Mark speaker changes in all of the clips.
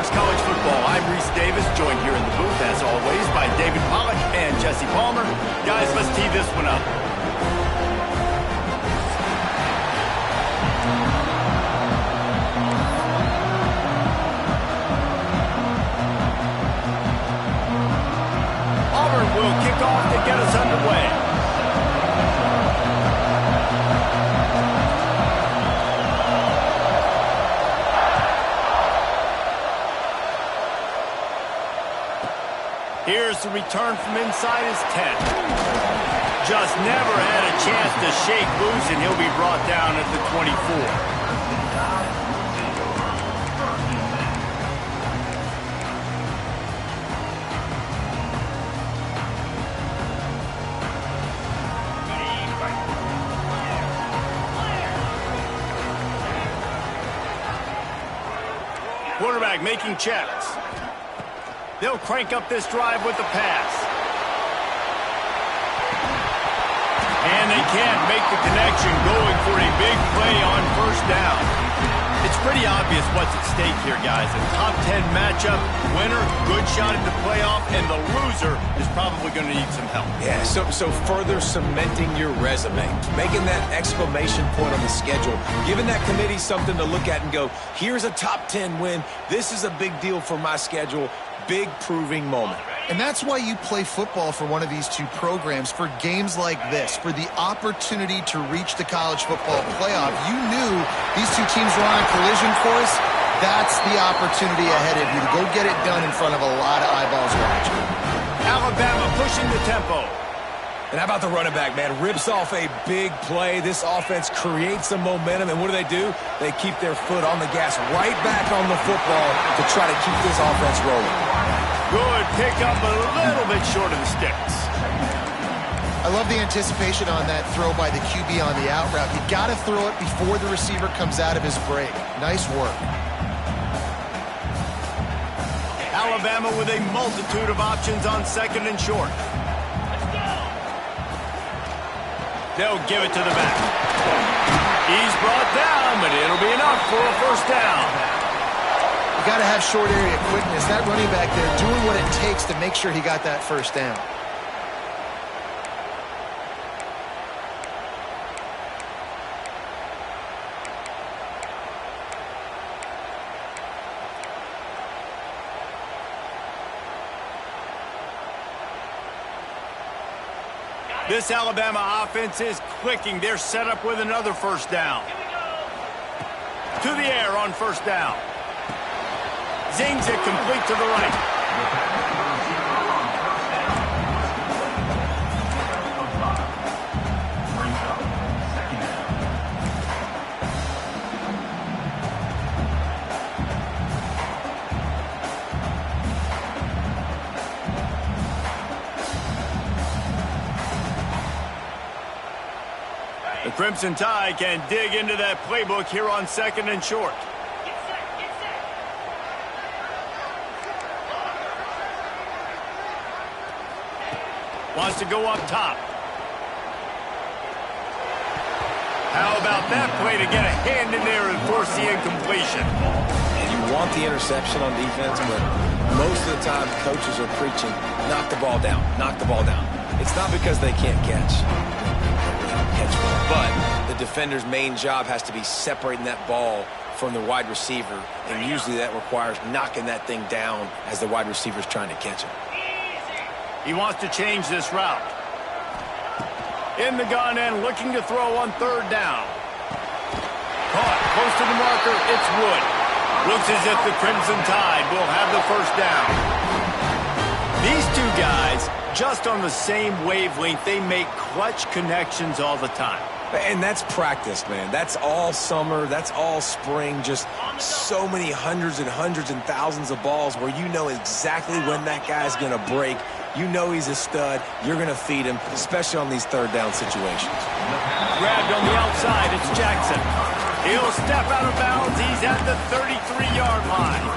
Speaker 1: Talks College Football. I'm Reese Davis, joined here in the booth, as always, by David Pollack and Jesse Palmer. Guys, let's tee this one up. Auburn will kick off to get us underway. Here's the return from inside his 10. Just never had a chance to shake loose, and he'll be brought down at the 24. Quarterback making checks. They'll crank up this drive with the pass. And they can't make the connection, going for a big play on first down. It's pretty obvious what's at stake here, guys. A top 10 matchup, winner, good shot at the playoff, and the loser is probably going to need some help.
Speaker 2: Yeah, so further cementing your resume, making that exclamation point on the schedule, giving that committee something to look at and go, here's a top 10 win. This is a big deal for my schedule. Big proving moment.
Speaker 3: And that's why you play football for one of these two programs, for games like this, for the opportunity to reach the college football playoff. You knew these two teams were on a collision course. That's the opportunity ahead of you to go get it done in front of a lot of eyeballs watching.
Speaker 1: Alabama pushing the tempo.
Speaker 2: And how about the running back, man? Rips off a big play. This offense creates some momentum, and what do? They keep their foot on the gas, right back on the football to try to keep this offense rolling.
Speaker 1: Good pickup, a little bit short of the sticks.
Speaker 3: I love the anticipation on that throw by the QB on the out route. You got to throw it before the receiver comes out of his break. Nice work.
Speaker 1: Alabama with a multitude of options on second and short. They'll give it to the back. He's brought down, but it'll be enough for a first down.
Speaker 3: You got to have short area quickness. That running back there doing what it takes to make sure he got that first down.
Speaker 1: This Alabama offense is clicking. They're set up with another first down. To the air on first down. Zings it complete to the right. The Crimson Tide can dig into that playbook here on second and short. Wants to go up top. How about that play to get a hand in there and force the incompletion?
Speaker 2: And you want the interception on defense, but most of the time coaches are preaching, knock the ball down, knock the ball down. It's not because they can't catch ball, but the defender's main job has to be separating that ball from the wide receiver, and usually that requires knocking that thing down as the wide receiver's trying to catch it.
Speaker 1: He wants to change this route. In the gun and looking to throw on third down. Caught close to the marker. It's Wood. Looks as if the Crimson Tide will have the first down. These two guys, just on the same wavelength, they make clutch connections all the time.
Speaker 2: And that's practice, man. That's all summer. That's all spring. Just so many hundreds and thousands of balls where you know exactly when that guy's going to break. You know he's a stud. You're going to feed him, especially on these third down situations.
Speaker 1: Grabbed on the outside. It's Jackson. He'll step out of bounds. He's at the 33-yard line.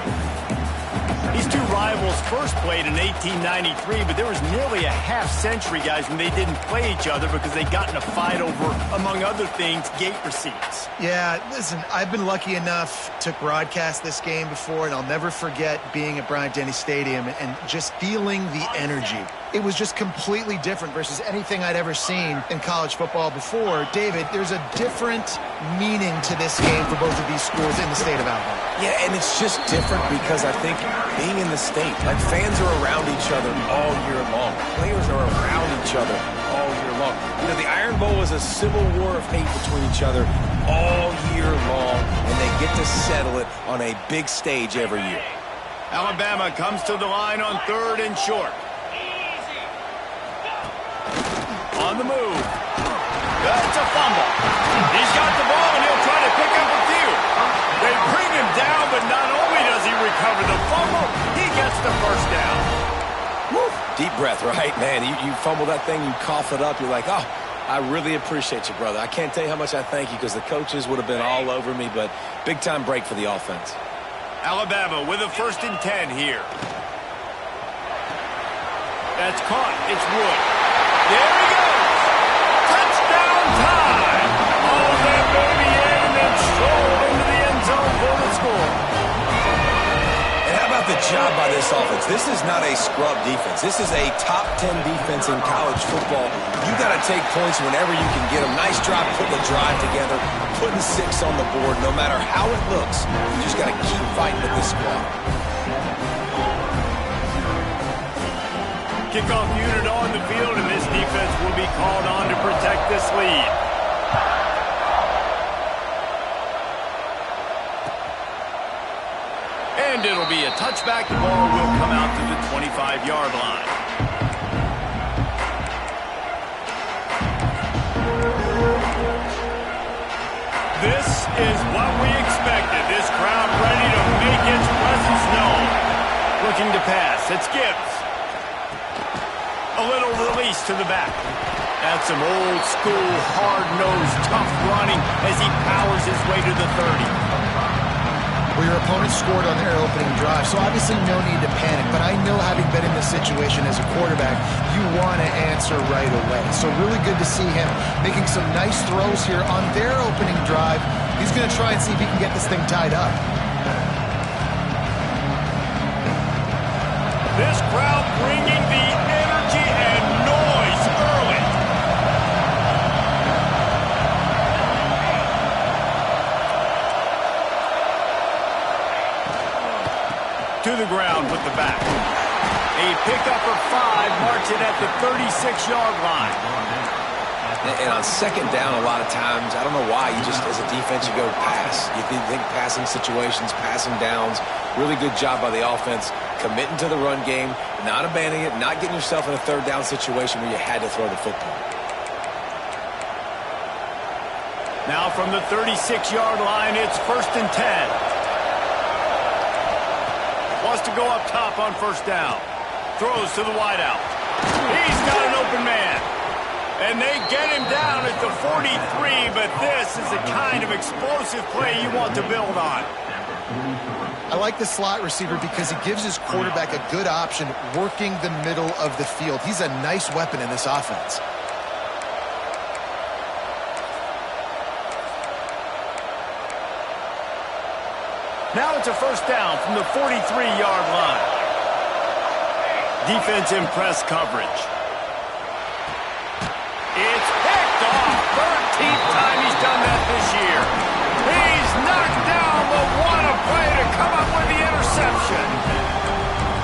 Speaker 1: These two rivals first played in 1893, but there was nearly a half-century, guys, when they didn't play each other because they got in a fight over, among other things, gate receipts.
Speaker 3: Yeah, listen, I've been lucky enough to broadcast this game before, and I'll never forget being at Bryant-Denny Stadium and just feeling the energy. It was just completely different versus anything I'd ever seen in college football before. David, there's a different meaning to this game for both of these schools in the state of Alabama.
Speaker 2: Yeah, and it's just different because I think being in the state, like fans are around each other all year long. Players are around each other all year long. You know, the Iron Bowl was a civil war of hate between each other all year long, and they get to settle it on a big stage every year.
Speaker 1: Alabama comes to the line on 3rd and short. On the move. That's a fumble. He's got the ball, and he'll try to pick up a few. They bring him down, but not only does he recover the fumble, he gets the first down.
Speaker 2: Woo. Deep breath, right, man? You fumble that thing, you cough it up, you're like, oh, I really appreciate you, brother. I can't tell you how much I thank you because the coaches would have been all over me, but big-time break for the offense.
Speaker 1: Alabama with a 1st and 10 here. That's caught. It's Wood. There he goes. Touchdown time. Oh, that baby in and then strolled into the end zone for the score.
Speaker 2: And how about the job by this offense? This is not a scrub defense. This is a top 10 defense in college football. You got to take points whenever you can get them. Nice job putting the drive together, putting 6 on the board. No matter how it looks, you just got to keep fighting with this squad.
Speaker 1: Kickoff unit on the field, and this defense will be called on to protect this lead. And it'll be a touchback. The ball will come out to the 25-yard line. This is what we expected. This crowd ready to make its presence known. Looking to pass. It's Gibbs. A little release to the back. That's some old-school, hard-nosed, tough running as he powers his way to the 30.
Speaker 3: Well, your opponent scored on their opening drive, so obviously no need to panic. But I know, having been in this situation as a quarterback, you want to answer right away. So really good to see him making some nice throws here on their opening drive. He's going to try and see if he can get this thing tied up.
Speaker 1: This crowd bringing the energy and noise early. To the ground with the back. A pickup of 5, marks it at the 36-yard line.
Speaker 2: And on 2nd down, a lot of times, I don't know why, you just, as a defense, you go pass. You think passing situations, passing downs. Really good job by the offense, committing to the run game, not abandoning it, not getting yourself in a 3rd down situation where you had to throw the football.
Speaker 1: Now from the 36-yard line, it's 1st and 10. Wants to go up top on 1st down. Throws to the wideout. He's got an open man. And they get him down at the 43, but this is the kind of explosive play you want to build on.
Speaker 3: I like the slot receiver because he gives his quarterback a good option working the middle of the field. He's a nice weapon in this offense.
Speaker 1: Now it's a 1st down from the 43-yard line. Defense in press coverage. It's picked off. 13th time he's done that this year. He's knocked down, but what a play to come up with the interception.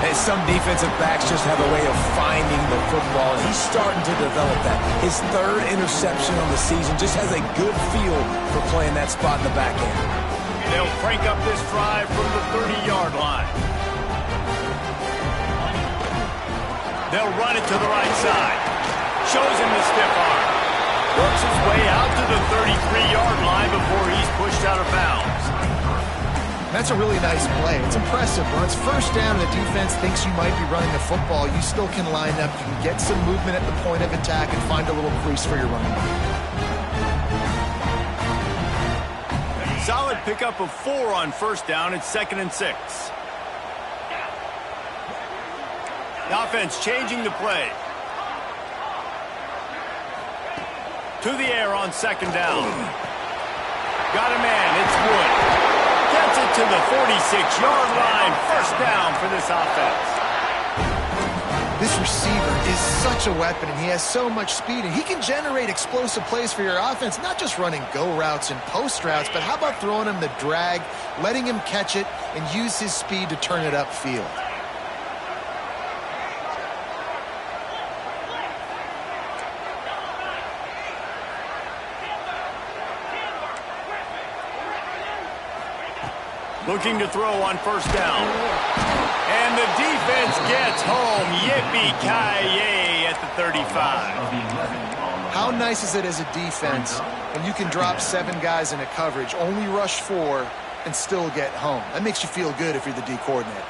Speaker 2: And some defensive backs just have a way of finding the football, and he's starting to develop that. His 3rd interception on the season, just has a good feel for playing that spot in the back end.
Speaker 1: They'll crank up this drive from the 30-yard line. They'll run it to the right side. Shows him the stiff arm. Works his way out to the 33-yard line before he's pushed out of bounds.
Speaker 3: That's a really nice play. It's impressive. When it's 1st down and the defense thinks you might be running the football, you still can line up. You can get some movement at the point of attack and find a little crease for your running back.
Speaker 1: Solid pickup of 4 on 1st down. It's 2nd and 6. The offense changing the play. To the air on second down. Got a man, it's Wood. Gets it to the 46-yard line. First down for this offense.
Speaker 3: This receiver is such a weapon, and he has so much speed, and he can generate explosive plays for your offense, not just running go routes and post routes, but how about throwing him the drag, letting him catch it, and use his speed to turn it upfield.
Speaker 1: Looking to throw on first down. And the defense gets home. Yippee-ki-yay at the 35.
Speaker 3: How nice is it as a defense when you can drop 7 guys into coverage, only rush 4, and still get home? That makes you feel good if you're the D coordinator.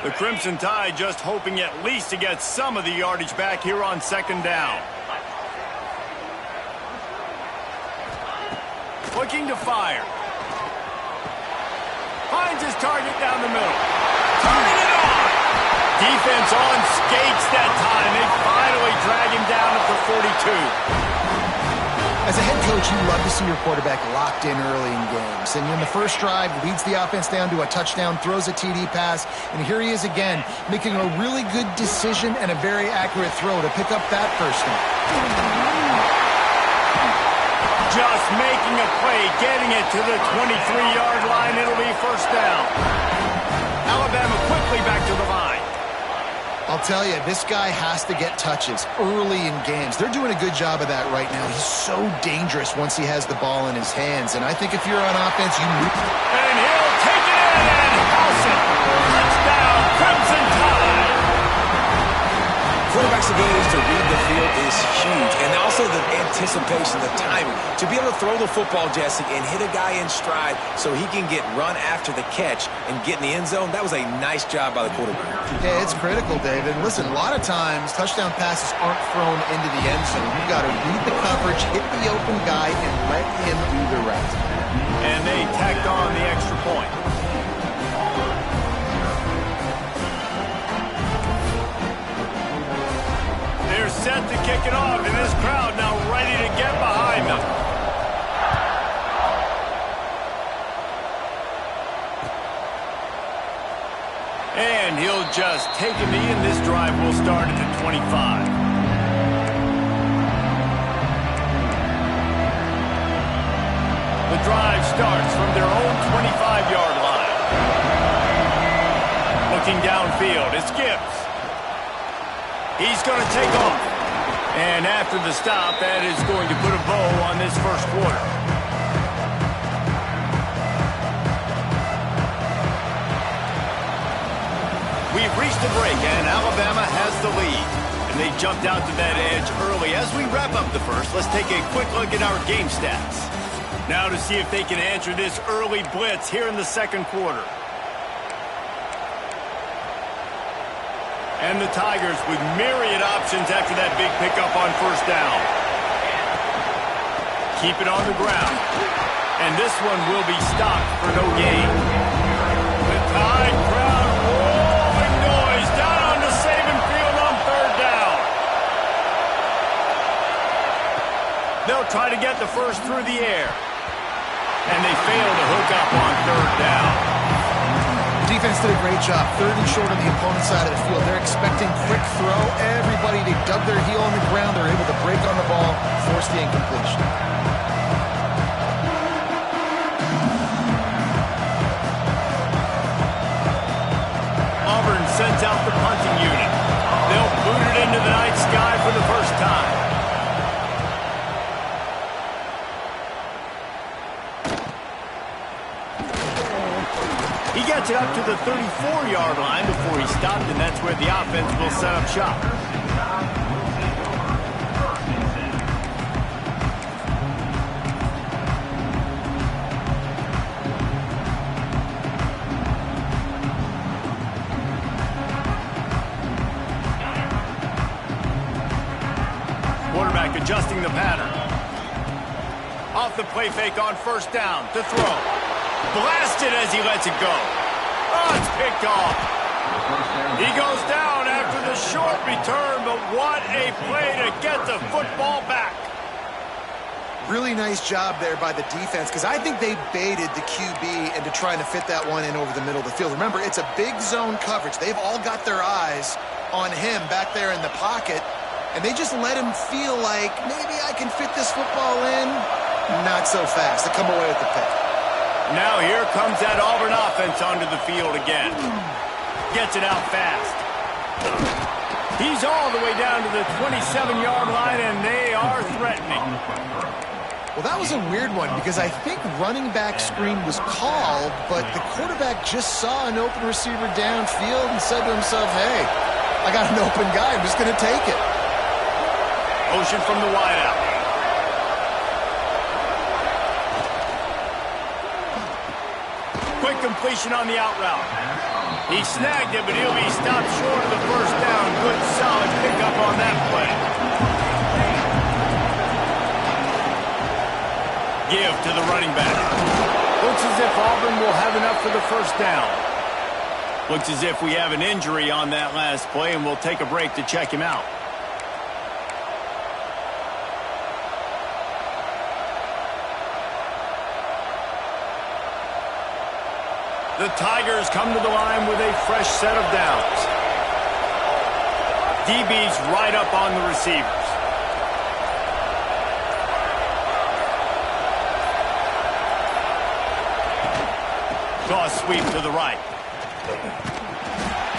Speaker 1: The Crimson Tide just hoping at least to get some of the yardage back here on second down. Looking to fire. Finds his target down the middle. Turning it on. Defense on skates that time. They finally drag him down at the 42.
Speaker 3: As a head coach, you love to see your quarterback locked in early in games. And in the first drive, leads the offense down to a touchdown, throws a TD pass, and here he is again, making a really good decision and a very accurate throw to pick up that first down.
Speaker 1: Just making a play, getting it to the 23-yard line. It'll be first down. Alabama quickly back to the line.
Speaker 3: I'll tell you, this guy has to get touches early in games. They're doing a good job of that right now. He's so dangerous once he has the ball in his hands. And I think if you're on offense, you move.
Speaker 1: And he'll take it in and house it. Touchdown, Crimson Tide.
Speaker 2: Quarterback's ability to read the field is huge, and also the anticipation, the timing. To be able to throw the football, Jesse, and hit a guy in stride so he can get run after the catch and get in the end zone, that was a nice job by the quarterback.
Speaker 3: Yeah, it's critical, David. Listen, a lot of times touchdown passes aren't thrown into the end zone. You've got to read the coverage, hit the open guy, and let him do the rest.
Speaker 1: And they tacked on the extra point. They're set to kick it off, and this crowd now ready to get behind them. And he'll just take a knee, and this drive will start at the 25. The drive starts from their own 25-yard line. Looking downfield, it's Gibbs. He's going to take off. And after the stop, that is going to put a bow on this first quarter. We've reached the break, and Alabama has the lead. And they jumped out to that edge early. As we wrap up the first, let's take a quick look at our game stats. Now to see if they can answer this early blitz here in the second quarter. And the Tigers with myriad options after that big pickup on first down. Keep it on the ground. And this one will be stopped for no gain. The Tide crowd rolling noise down on the Saban field on third down. They'll try to get the first through the air. And they fail to hook up on third down.
Speaker 3: Defense did a great job, third and short on the opponent's side of the field. They're expecting quick throw. Everybody, they dug their heel on the ground. They're able to break on the ball, force the incompletion.
Speaker 1: Auburn sends out the punting unit. They'll boot it into the night sky for the first time. He gets it up to the 34-yard line before he stopped, and that's where the offense will set up shop. Quarterback adjusting the pattern. Off the play fake on first down to throw. Blasted as he lets it go. Oh, it's picked off. He goes down after the short return, but what a play to get the football back.
Speaker 3: Really nice job there by the defense, because I think they baited the QB into trying to fit that one in over the middle of the field. Remember, it's a big zone coverage. They've all got their eyes on him back there in the pocket, and they just let him feel like, maybe I can fit this football in. Not so fast. They come away with the pick.
Speaker 1: Now here comes that Auburn offense onto the field again. Gets it out fast. He's all the way down to the 27-yard line, and they are threatening.
Speaker 3: Well, that was a weird one, because I think running back screen was called, but the quarterback just saw an open receiver downfield and said to himself, hey, I got an open guy. I'm just going to take it.
Speaker 1: Motion from the wideout. Quick completion on the out route. He snagged it, but he'll be stopped short of the first down. Good, solid pickup on that play. Give to the running back. Looks as if Auburn will have enough for the first down. Looks as if we have an injury on that last play, and we'll take a break to check him out. The Tigers come to the line with a fresh set of downs. DB's right up on the receivers. Toss sweep to the right.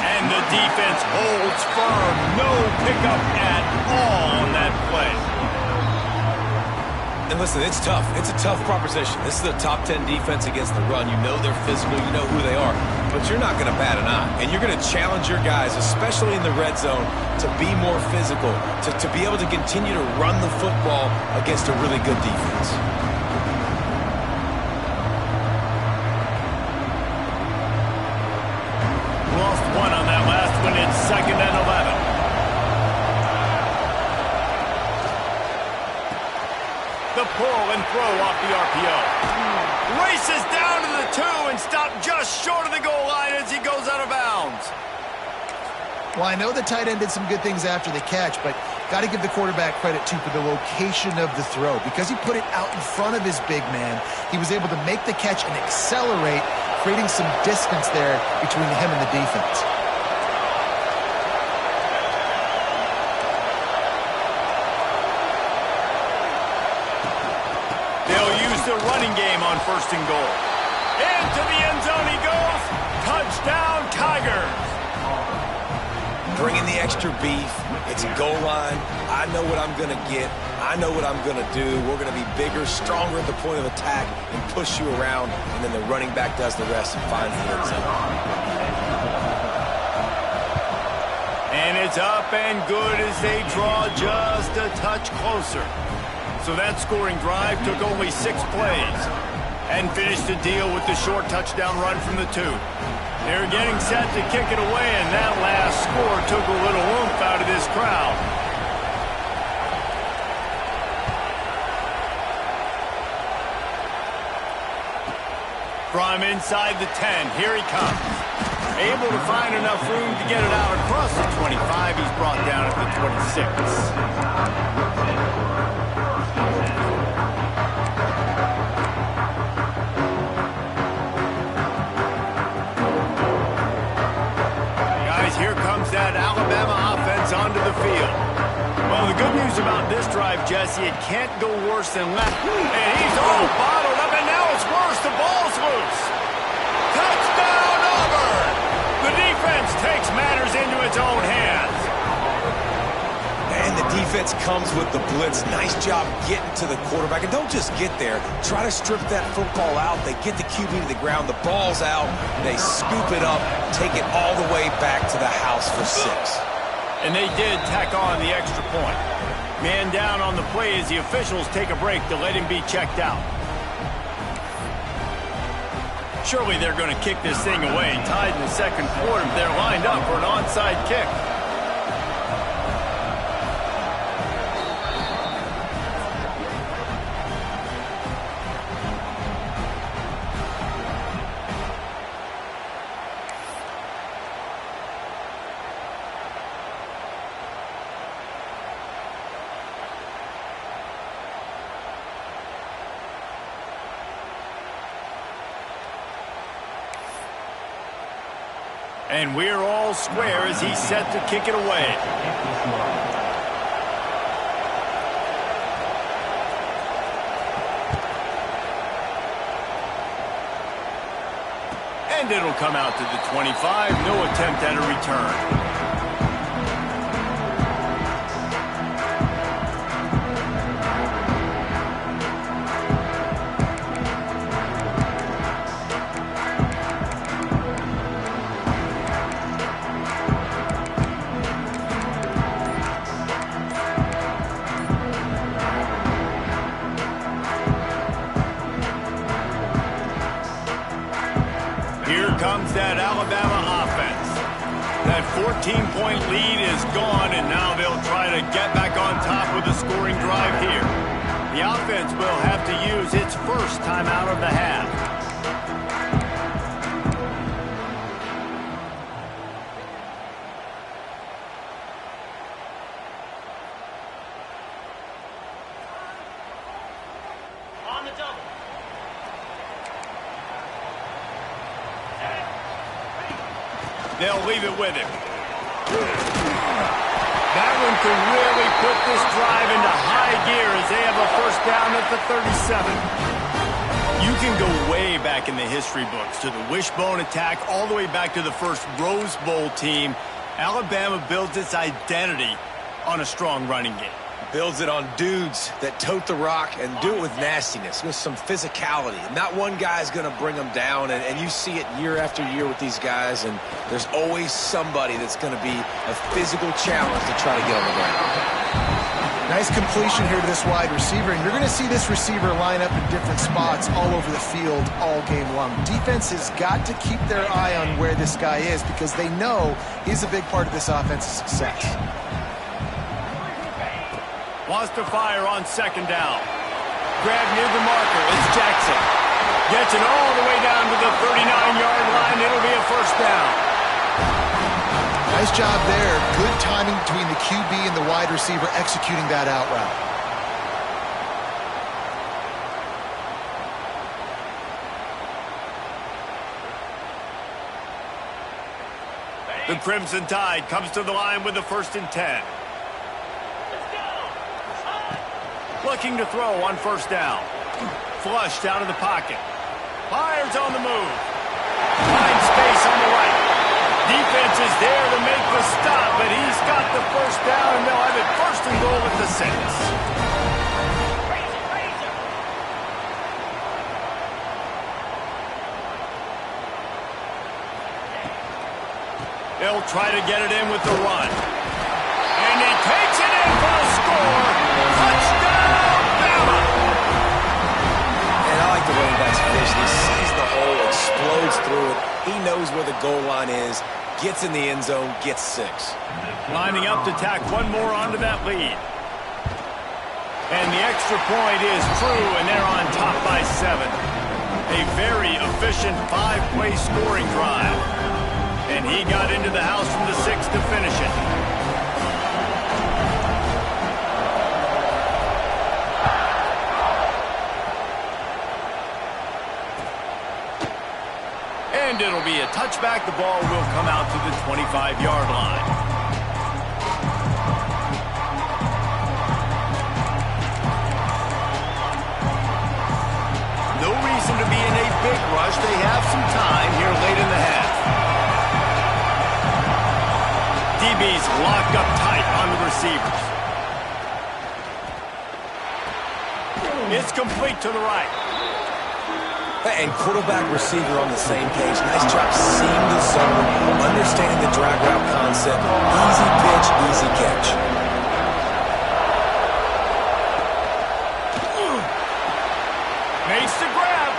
Speaker 1: And the defense holds firm. No pickup at all on that play.
Speaker 2: And listen, it's tough. It's a tough proposition. This is a top 10 defense against the run. You know they're physical. You know who they are. But you're not going to bat an eye. And you're going to challenge your guys, especially in the red zone, to be more physical, to be able to continue to run the football against a really good defense.
Speaker 1: Lost one on that last one. It's 2nd and 11. The pull and throw off the RPO. Races down to the 2 and stopped just short of the goal line as he goes out of bounds.
Speaker 3: Well, I know the tight end did some good things after the catch, but got to give the quarterback credit, too, for the location of the throw. Because he put it out in front of his big man, he was able to make the catch and accelerate, creating some distance there between him and the defense.
Speaker 1: The running game on 1st and goal. Into the end zone he goes. Touchdown, Tigers.
Speaker 2: Bringing the extra beef. It's a goal line. I know what I'm going to get. I know what I'm going to do. We're going to be bigger, stronger at the point of attack and push you around, and then the running back does the rest and finds the end zone.
Speaker 1: And it's up and good as they draw just a touch closer. So that scoring drive took only 6 plays and finished the deal with the short touchdown run from the 2. They're getting set to kick it away, and that last score took a little oomph out of this crowd. From inside the 10, here he comes. Able to find enough room to get it out across the 25. He's brought down at the 26. Here comes that Alabama offense onto the field. Well, the good news about this drive, Jesse, it can't go worse than left. And he's all bottled up, and now it's worse. The ball's loose. Touchdown, Auburn! The defense takes matters into its own hands.
Speaker 2: And the defense comes with the blitz. Nice job getting to the quarterback. And don't just get there. Try to strip that football out. They get the QB to the ground. The ball's out. They scoop it up, take it all the way back to the house for 6.
Speaker 1: And they did tack on the extra point. Man down on the play as the officials take a break to let him be checked out. Surely they're going to kick this thing away. Tied in the 2nd quarter. They're lined up for an onside kick. And we're all square as he's set to kick it away. And it'll come out to the 25. No attempt at a return. Here comes that Alabama offense. That 14-point lead is gone, and now they'll try to get back on top with a scoring drive here. The offense will have to use its first time out of the half.
Speaker 4: On the double.
Speaker 1: They'll leave it with him. That one can really put this drive into high gear as they have a first down at the 37. You can go way back in the history books to the wishbone attack all the way back to the first Rose Bowl team. Alabama builds its identity on a strong running game.
Speaker 2: Builds it on dudes that tote the rock and do it with nastiness, with some physicality. Not one guy's going to bring them down, and you see it year after year with these guys, and there's always somebody that's going to be a physical challenge to try to get on the ground.
Speaker 3: Nice completion here to this wide receiver, and you're going to see this receiver line up in different spots all over the field all game long. Defense has got to keep their eye on where this guy is because they know he's a big part of this offense's success.
Speaker 1: Wants to fire on second down. Grab near the marker. It's Jackson. Gets it all the way down to the 39-yard line. It'll be a first down.
Speaker 3: Nice job there. Good timing between the QB and the wide receiver executing that out route.
Speaker 1: The Crimson Tide comes to the line with the 1st and 10. Looking to throw on first down. Flushed out of the pocket. Fires on the move. Finds space on the right. Defense is there to make the stop, but he's got the first down, and they'll have it 1st and goal at the 6. They'll try to get it in with the run. And he takes it in for a score. Touchdown, Bama!
Speaker 2: And I like the running back's vision. He sees the hole, explodes through it. He knows where the goal line is, gets in the end zone, gets 6.
Speaker 1: Lining up to tack one more onto that lead. And the extra point is true, and they're on top by 7. A very efficient 5-play scoring drive. And he got into the house from the 6 to finish it. And it'll be a touchback. The ball will come out to the 25-yard line. No reason to be in a big rush. They have some time here late in the half. DB's locked up tight on the receivers. It's complete to the right.
Speaker 2: And quarterback receiver on the same page. Nice job seeing the zone, understanding the drag route concept. Easy pitch, easy catch.
Speaker 1: Makes the grab.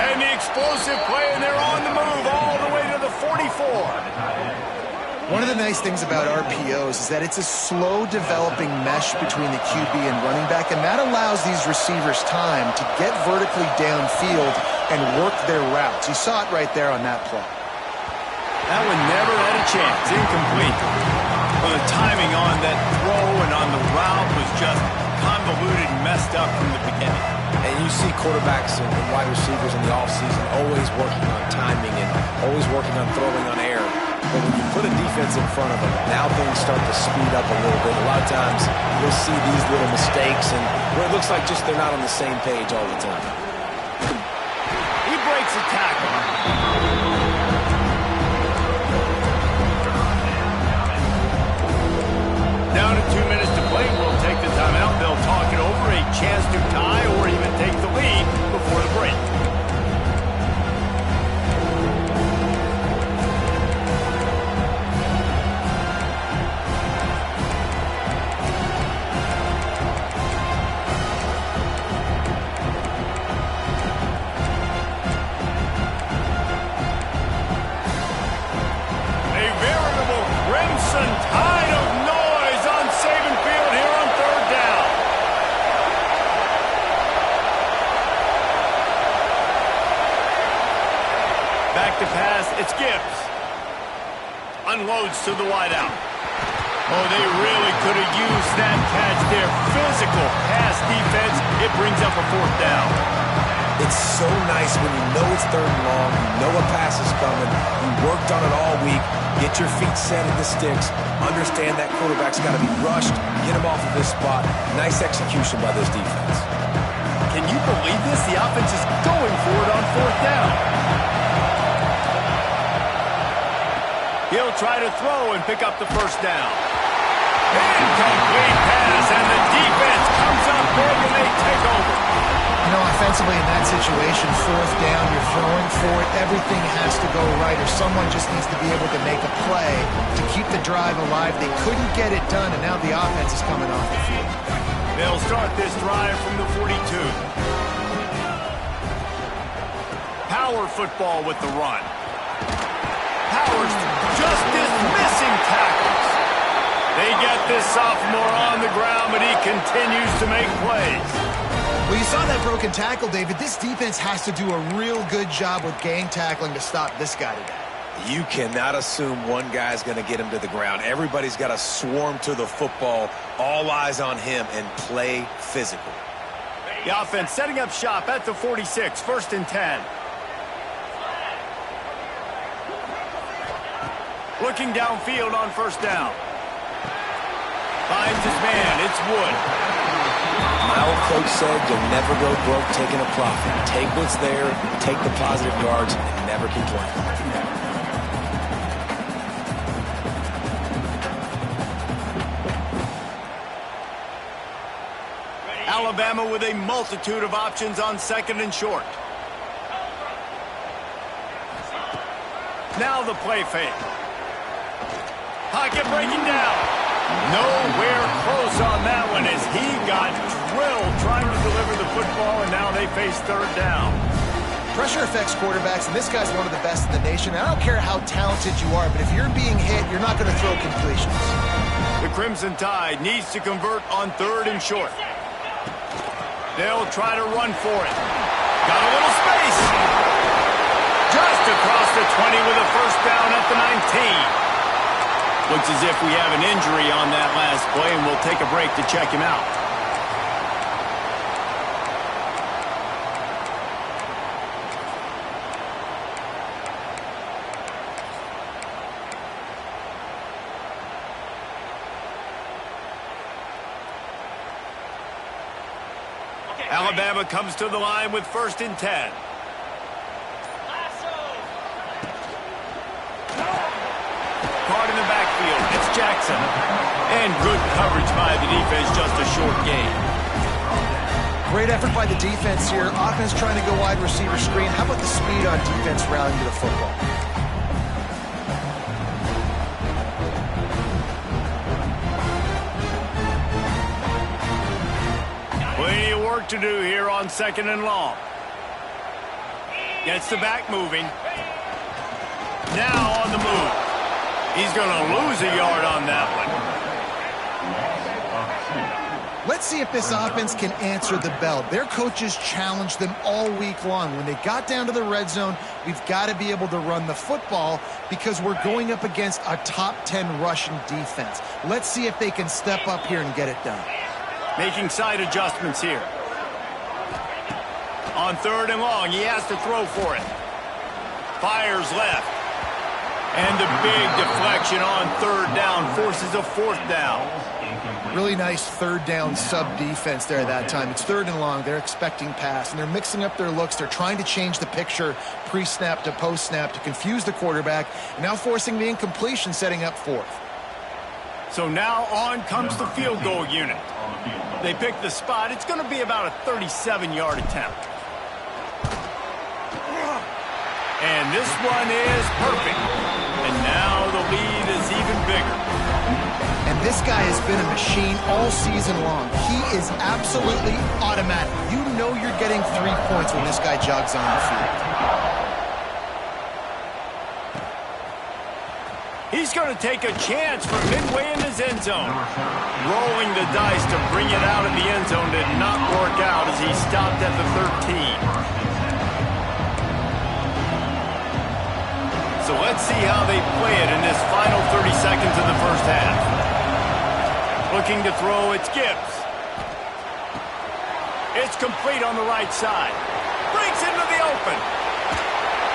Speaker 1: And the explosive play, and they're on the move all the way to the 44.
Speaker 3: One of the nice things about RPOs is that it's a slow-developing mesh between the QB and running back, and that allows these receivers time to get vertically downfield and work their routes. You saw it right there on that play.
Speaker 1: That one never had a chance. Incomplete. Well, the timing on that throw and on the route was just convoluted and messed up from the beginning.
Speaker 2: And you see quarterbacks and wide receivers in the offseason always working on timing and always working on throwing on air. But when you put a defense in front of them, now things start to speed up a little bit. A lot of times you'll see these little mistakes and where it looks like just they're not on the same page all the time.
Speaker 1: He breaks a tackle. Down to 2 minutes to play. We'll take the timeout. They'll talk it over. A chance to tie or even take the lead before the break. A veritable crimson tide of noise on Saban Field here on third down. Back to pass, it's Gibbs. Unloads to the wideout. Oh, they really could have used that catch there. Physical pass defense. It brings up a fourth down.
Speaker 2: It's so nice when you know it's third and long, you know a pass is coming, you worked on it all week, get your feet set in the sticks, understand that quarterback's got to be rushed, get him off of this spot. Nice execution by this defense.
Speaker 1: Can you believe this? The offense is going for it on fourth down. He'll try to throw and pick up the first down. Incomplete pass, and the defense comes up big and they take over.
Speaker 3: You know, offensively in that situation, fourth down, you're throwing for it, everything has to go right, or someone just needs to be able to make a play to keep the drive alive. They couldn't get it done, and now the offense is coming off the field.
Speaker 1: They'll start this drive from the 42. Power football with the run. Powers just dismissing tackles. They get this sophomore on the ground, but he continues to make plays.
Speaker 3: Well, you saw that broken tackle, David. This defense has to do a real good job with gang tackling to stop this guy today.
Speaker 2: You cannot assume one guy's going to get him to the ground. Everybody's got to swarm to the football, all eyes on him, and play physical.
Speaker 1: The offense setting up shop at the 46, 1st and 10. Looking downfield on first down. Finds his man, it's Wood.
Speaker 2: My old coach said you'll never go broke taking a profit. Take what's there, take the positive yards, and never complain.
Speaker 1: Alabama with a multitude of options on 2nd and short. Now the play fake. Pocket breaking down. Nowhere close on that one as he got drilled trying to deliver the football, and now they face third down.
Speaker 3: Pressure affects quarterbacks, and this guy's one of the best in the nation. I don't care how talented you are, but if you're being hit, you're not going to throw completions.
Speaker 1: The Crimson Tide needs to convert on 3rd and short. They'll try to run for it. Got a little space. Just across the 20 with a first down at the 19. Looks as if we have an injury on that last play, and we'll take a break to check him out. Alabama comes to the line with 1st and 10. Caught in the backfield. It's Jackson. And good coverage by the defense, just a short gain.
Speaker 3: Great effort by the defense here. Offense trying to go wide receiver screen. How about the speed on defense rallying to the football?
Speaker 1: Plenty of work to do here on 2nd and long. Gets the back moving. Now on the move. He's going to lose a yard on that one.
Speaker 3: Let's see if this offense can answer the bell. Their coaches challenged them all week long. When they got down to the red zone, we've got to be able to run the football because we're going up against a top 10 Russian defense. Let's see if they can step up here and get it done.
Speaker 1: Making side adjustments here. On 3rd and long, he has to throw for it. Fires left. And the big deflection on third down forces a fourth down.
Speaker 3: Really nice third down sub defense there that time. It's third and long. They're expecting pass, and they're mixing up their looks. They're trying to change the picture pre-snap to post-snap to confuse the quarterback, and now forcing the incompletion, setting up fourth.
Speaker 1: So now on comes the field goal unit. They pick the spot. It's going to be about a 37-yard attempt. And this one is perfect. And now the lead is even bigger.
Speaker 3: And this guy has been a machine all season long. He is absolutely automatic. You know you're getting 3 points when this guy jogs on the field.
Speaker 1: He's going to take a chance from midway in his end zone. Rolling the dice to bring it out of the end zone did not work out as he stopped at the 13. So let's see how they play it in this final 30 seconds of the first half. Looking to throw, it's Gibbs. It's complete on the right side. Breaks into the open.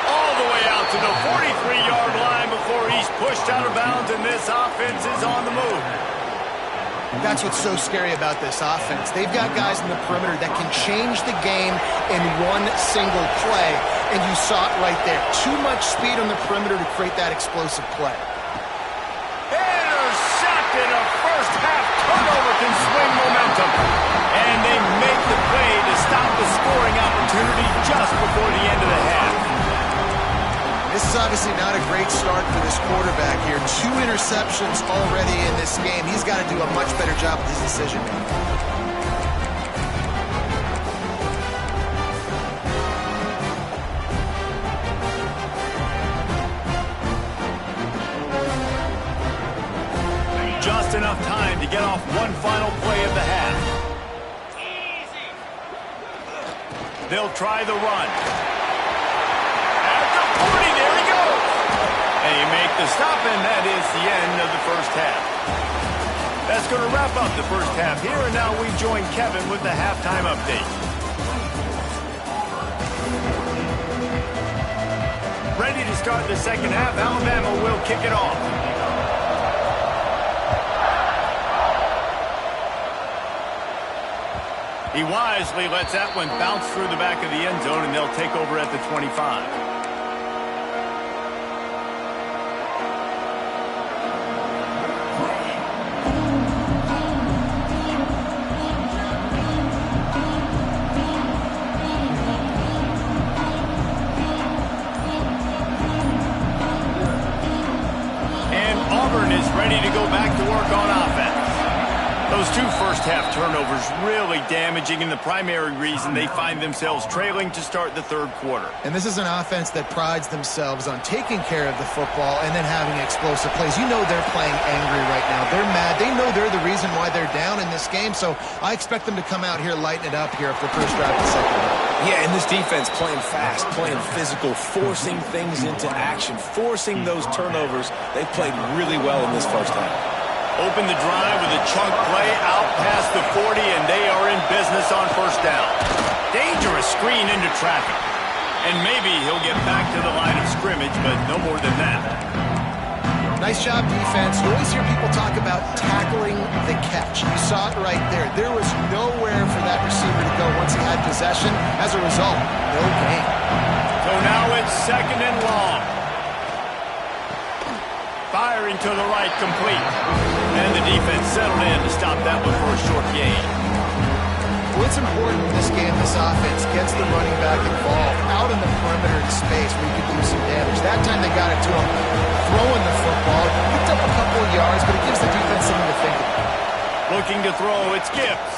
Speaker 1: All the way out to the 43-yard line before he's pushed out of bounds, and this offense is on the move.
Speaker 3: That's what's so scary about this offense. They've got guys in the perimeter that can change the game in one single play, and you saw it right there. Too much speed on the perimeter to create that explosive play.
Speaker 1: Intercepted. A first-half turnover can swing momentum. And they make the play to stop the scoring opportunity just before the end of the half.
Speaker 3: This is obviously not a great start for this quarterback here. 2 interceptions already in this game. He's got to do a much better job with his decision-making.
Speaker 1: Just enough time to get off one final play of the half. They'll try the run. At the 40, there he goes. They make the stop, and that is the end of the first half. That's going to wrap up the first half here, and now we join Kevin with the halftime update. Ready to start the second half. Alabama will kick it off. He wisely lets that one bounce through the back of the end zone, and they'll take over at the 25. And Auburn is ready to go back to work on offense. Those 2 first-half turnovers really damaging, and the primary reason they find themselves trailing to start the third quarter.
Speaker 3: And this is an offense that prides themselves on taking care of the football and then having explosive plays. You know they're playing angry right now. They're mad. They know they're the reason why they're down in this game, so I expect them to come out here, lighten it up here for the first drive of the second half.
Speaker 2: Yeah, and this defense playing fast, playing physical, forcing things into action, forcing those turnovers. They played really well in this first half.
Speaker 1: Open the drive with a chunk play out past the 40, and they are in business on first down. Dangerous screen into traffic. And maybe he'll get back to the line of scrimmage, but no more than that.
Speaker 3: Nice job, defense. You always hear people talk about tackling the catch. You saw it right there. There was nowhere for that receiver to go once he had possession. As a result, no gain.
Speaker 1: So now it's second and long. Firing to the right, complete. And the defense settled in to stop that one for a short gain.
Speaker 3: What's important in this game, this offense gets the running back involved out in the perimeter in space where you can do some damage. That time they got it to him throwing the football. Picked up a couple of yards, but it gives the defense something to think about.
Speaker 1: Looking to throw, it's Gibbs.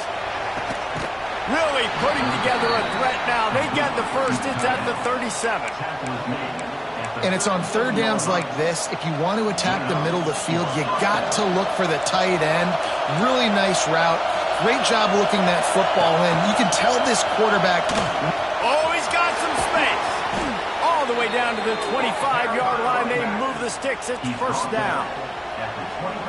Speaker 1: Really putting together a threat now. They get the first. It's at the 37.
Speaker 3: And it's on third downs like this. If you want to attack the middle of the field, you got to look for the tight end. Really nice route. Great job looking that football in. You can tell this quarterback.
Speaker 1: Oh, he's got some space. All the way down to the 25-yard line. They move the sticks. It's first down.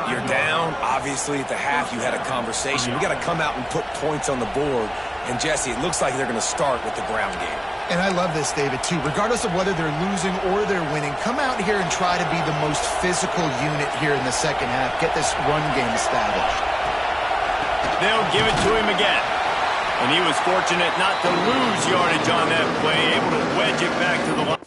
Speaker 2: You're down. Obviously, at the half, you had a conversation. We got to come out and put points on the board. And, Jesse, it looks like they're going to start with the ground game.
Speaker 3: And I love this, David, too. Regardless of whether they're losing or they're winning, come out here and try to be the most physical unit here in the second half. Get this run game established.
Speaker 1: They'll give it to him again. And he was fortunate not to lose yardage on that play, able to wedge it back to the line.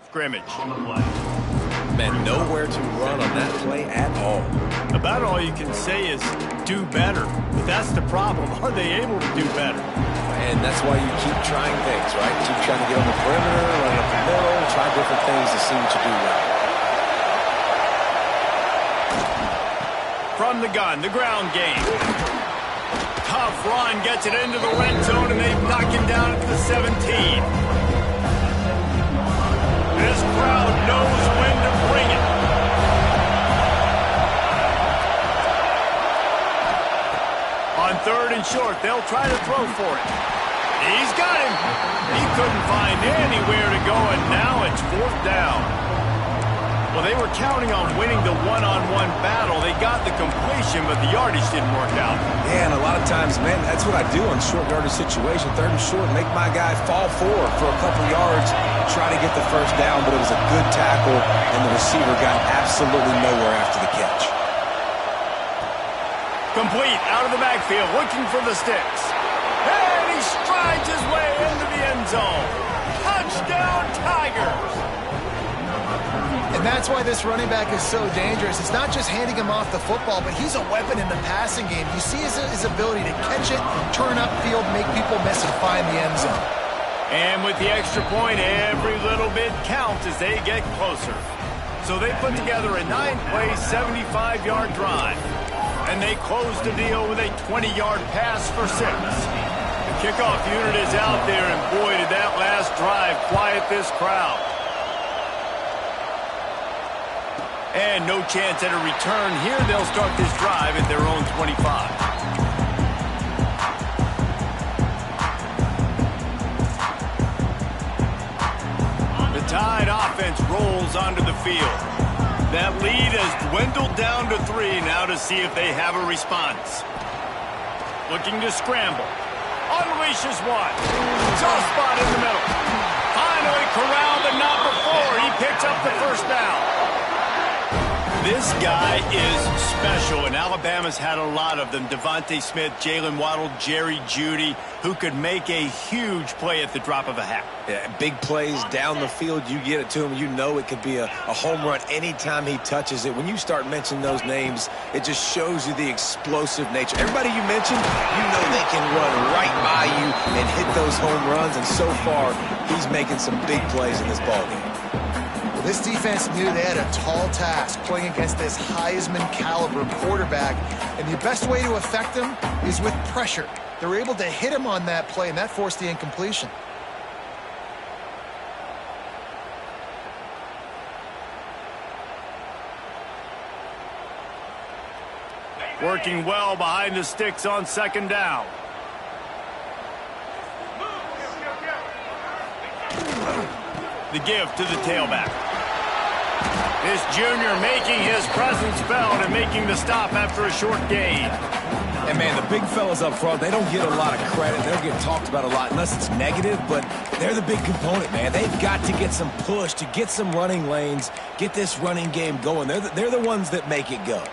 Speaker 1: Scrimmage.
Speaker 2: Man, nowhere to run on that play at all.
Speaker 1: About all you can say is do better. But that's the problem. Are they able to do better?
Speaker 2: And that's why you keep trying things, right? Keep trying to get on the perimeter, run up the middle, try different things to see what you do well.
Speaker 1: From the gun, the ground game. Tough run, gets it into the red zone, and they knock him down at the 17. This crowd knows when to bring it. On 3rd and short, they'll try to throw for it. He's got him. He couldn't find anywhere to go, and now it's 4th down. Well, they were counting on winning the one-on-one battle. They got the completion, but the yardage didn't work out.
Speaker 2: Yeah, and a lot of times, man, that's what I do on short yardage situation. 3rd and short, make my guy fall forward for a couple yards, try to get the 1st down, but it was a good tackle, and the receiver got absolutely nowhere after the catch.
Speaker 1: Complete, out of the backfield, looking for the sticks. And he strides his way into the end zone. Touchdown, Tigers!
Speaker 3: And that's why this running back is so dangerous. It's not just handing him off the football, but he's a weapon in the passing game. You see his ability to catch it, turn upfield, make people miss, and find the end zone.
Speaker 1: And with the extra point, every little bit counts as they get closer. So they put together a 9-play, 75-yard drive. And they close the deal with a 20-yard pass for 6. The kickoff unit is out there, and boy, did that last drive quiet this crowd. And no chance at a return here. They'll start this drive at their own 25. The Tide offense rolls onto the field. That lead has dwindled down to 3 now to see if they have a response. Looking to scramble. Unleashes one. Soft spot in the middle. Finally corralled, but not before. He picks up the 1st down. This guy is special, and Alabama's had a lot of them. Devontae Smith, Jalen Waddle, Jerry Jeudy, who could make a huge play at the drop of a hat.
Speaker 2: Yeah, big plays down the field, you get it to him. You know it could be a home run anytime he touches it. When you start mentioning those names, it just shows you the explosive nature. Everybody you mentioned, you know they can run right by you and hit those home runs, and so far, he's making some big plays in this ballgame.
Speaker 3: This defense knew they had a tall task playing against this Heisman caliber quarterback, and the best way to affect him is with pressure. They were able to hit him on that play, and that forced the incompletion.
Speaker 1: Working well behind the sticks on second down. The give to the tailback. This junior making his presence felt and making the stop after a short gain.
Speaker 2: And, man, the big fellas up front, they don't get a lot of credit. They don't get talked about a lot unless it's negative, but they're the big component, man. They've got to get some push, to get some running lanes, get this running game going. They're the ones that make it go.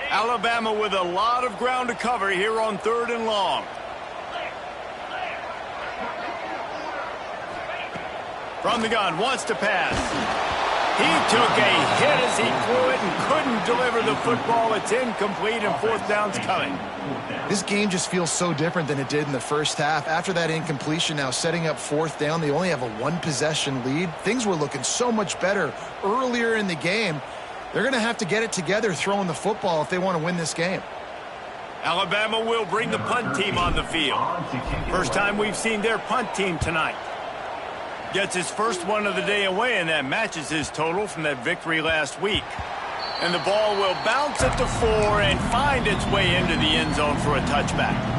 Speaker 1: Alabama with a lot of ground to cover here on 3rd and long. From the gun, wants to pass. He took a hit as he threw it and couldn't deliver the football. It's incomplete and 4th down's coming.
Speaker 3: This game just feels so different than it did in the first half. After that incompletion, now setting up 4th down, they only have a 1-possession lead. Things were looking so much better earlier in the game. They're going to have to get it together throwing the football if they want to win this game.
Speaker 1: Alabama will bring the punt team on the field. First time we've seen their punt team tonight. Gets his first one of the day away, and that matches his total from that victory last week. And the ball will bounce at the 4 and find its way into the end zone for a touchback.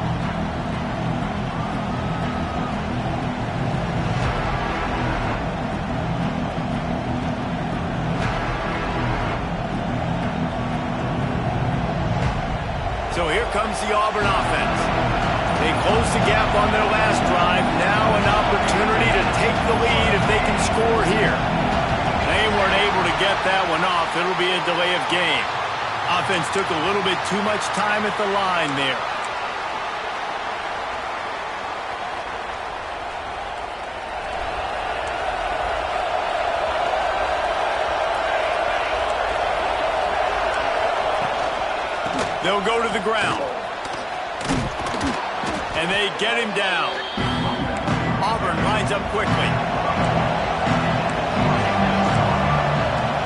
Speaker 1: So here comes the Auburn offense. They close the gap on their last drive. Now an opportunity to take the lead if they can score here. They weren't able to get that one off. It'll be a delay of game. Offense took a little bit too much time at the line there. They'll go to the ground. And they get him down. Auburn lines up quickly.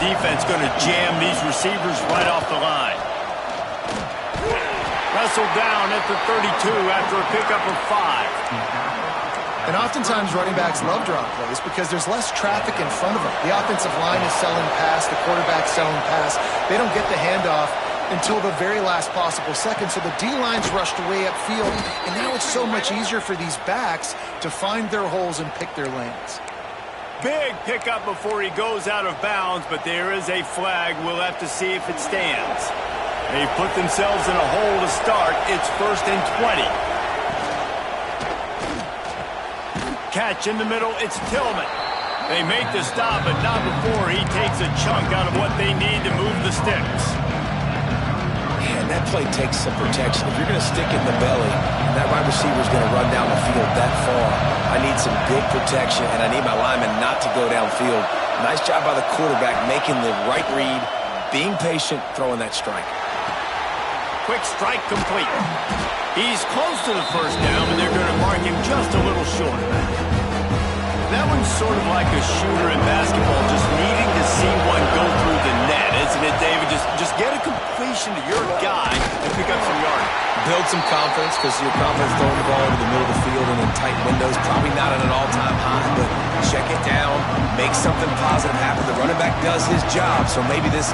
Speaker 1: Defense going to jam these receivers right off the line. Wrestled down at the 32 after a pickup of 5.
Speaker 3: And oftentimes running backs love drop plays because there's less traffic in front of them. The offensive line is selling pass, the quarterback's selling pass. They don't get the handoff until the very last possible second, so the D-line's rushed way upfield, and now it's so much easier for these backs to find their holes and pick their lanes.
Speaker 1: Big pickup before he goes out of bounds, but there is a flag. We'll have to see if it stands. They've put themselves in a hole to start. It's 1st and 20. Catch in the middle, it's Tillman. They make the stop, but not before he takes a chunk out of what they need to move the sticks.
Speaker 2: And that play takes some protection. If you're going to stick it in the belly, and that wide receiver is going to run down the field that far, I need some good protection, and I need my lineman not to go downfield. Nice job by the quarterback making the right read, being patient, throwing that strike.
Speaker 1: Quick strike complete. He's close to the 1st down, but they're going to mark him just a little short. That one's sort of like a shooter in basketball, just needing to see one go through the net, isn't it, David? Just get a completion to your guy and pick up some yardage.
Speaker 2: Build some confidence, because your confidence throwing the ball into the middle of the field and in tight windows, probably not at an all-time high, but check it down, make something positive happen. The running back does his job, so maybe this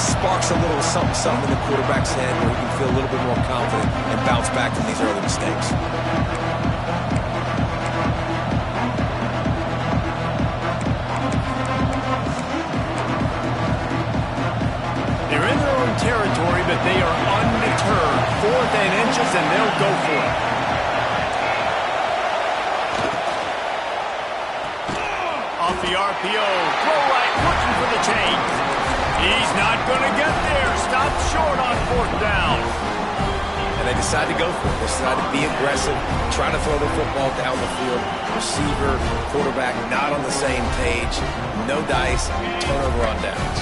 Speaker 2: sparks a little something in the quarterback's head where he can feel a little bit more confident and bounce back from these early mistakes.
Speaker 1: They're in their own territory, but they are undeterred. 4th and inches, and they'll go for it. Off the RPO, throw right, looking for the chains. He's not going to get there. Stopped short on 4th down.
Speaker 2: and they decide to go for it. They decide to be aggressive, try to throw the football down the field. Receiver, quarterback, not on the same page. No dice, turnover on downs.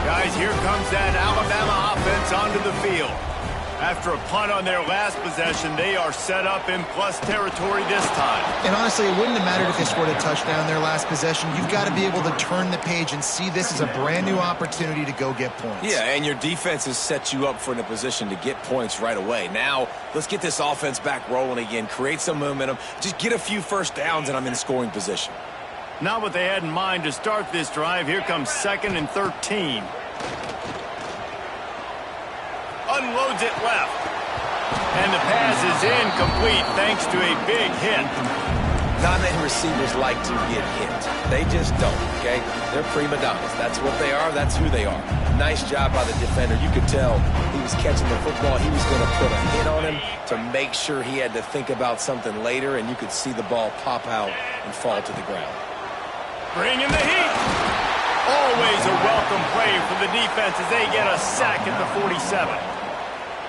Speaker 1: Guys, here comes that Alabama offense onto the field. After a punt on their last possession, they are set up in plus territory this time.
Speaker 3: And honestly, it wouldn't have mattered if they scored a touchdown their last possession. You've got to be able to turn the page and see this as a brand new opportunity to go get points.
Speaker 2: Yeah, and your defense has set you up for a position to get points right away. Now, let's get this offense back rolling again, create some momentum, just get a few first downs, and I'm in scoring position.
Speaker 1: Not what they had in mind to start this drive. Here comes 2nd and 13. Unloads it left. And the pass is incomplete thanks to a big hit.
Speaker 2: Not many receivers like to get hit. They just don't, okay? They're prima donnas. That's what they are. That's who they are. Nice job by the defender. You could tell he was catching the football. He was going to put a hit on him to make sure he had to think about something later, and you could see the ball pop out and fall to the ground.
Speaker 1: Bringing the heat. Always a welcome play for the defense as they get a sack at the 47.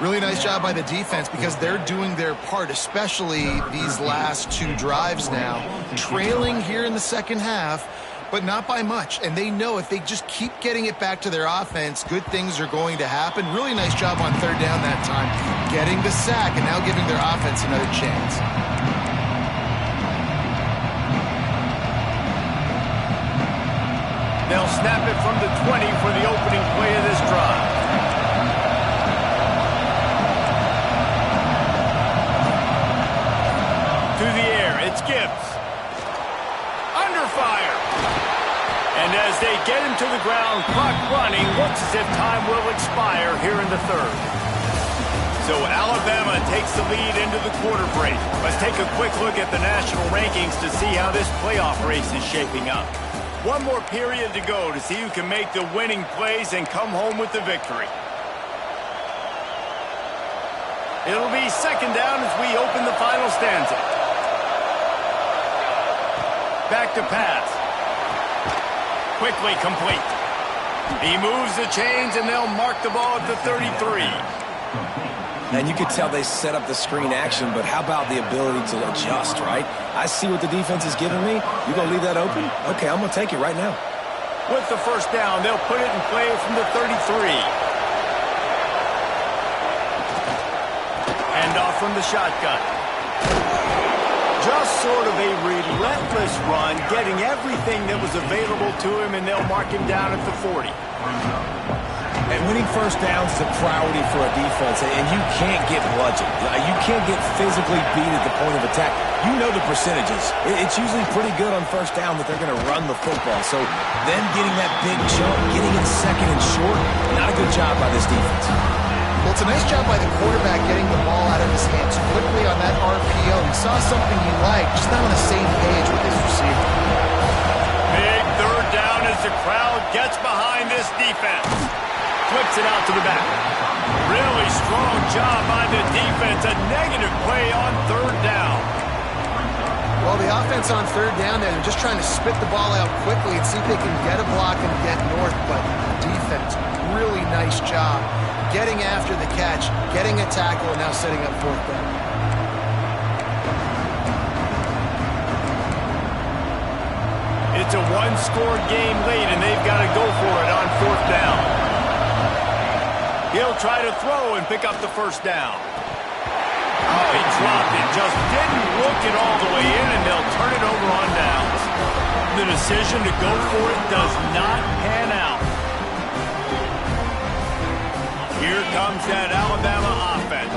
Speaker 3: Really nice job by the defense because they're doing their part, especially these last two drives now. Trailing here in the second half, but not by much. And they know if they just keep getting it back to their offense, good things are going to happen. Really nice job on 3rd down that time, getting the sack and now giving their offense another chance.
Speaker 1: They'll snap it from the 20 for the opening play of this drive. To the air, it's Gibbs. Under fire. And as they get him to the ground, clock running, looks as if time will expire here in the 3rd. So Alabama takes the lead into the quarter break. Let's take a quick look at the national rankings to see how this playoff race is shaping up. One more period to go to see who can make the winning plays and come home with the victory. It'll be 2nd down as we open the final stanza. Back to pass. Quickly complete. He moves the chains and they'll mark the ball at the 33.
Speaker 2: And you could tell they set up the screen action, but how about the ability to adjust, right? I see what the defense is giving me. You going to leave that open? Okay, I'm going to take it right now.
Speaker 1: With the 1st down, they'll put it in play from the 33. Hand off from the shotgun. Just sort of a relentless run, getting everything that was available to him, and they'll mark him down at the 40.
Speaker 2: And winning first downs is a priority for a defense, and you can't get bludgeoned. You can't get physically beat at the point of attack. You know the percentages. It's usually pretty good on 1st down that they're going to run the football. So them getting that big jump, getting it 2nd and short, not a good job by this defense.
Speaker 3: Well, it's a nice job by the quarterback getting the ball out of his hands quickly on that RPO. He saw something he liked, just not on the same page with his receiver.
Speaker 1: Big 3rd down as the crowd gets behind this defense. Flips it out to the back. Really strong job by the defense. A negative play on 3rd down.
Speaker 3: Well, the offense on 3rd down there, they're just trying to spit the ball out quickly and see if they can get a block and get north. But the defense, really nice job getting after the catch, getting a tackle, and now setting up 4th down.
Speaker 1: It's a one-score game late, and they've got to go for it on 4th down. He'll try to throw and pick up the 1st down. Oh, he dropped it. Just didn't look it all the way in, and they'll turn it over on downs. The decision to go for it does not pan out. Here comes that Alabama offense.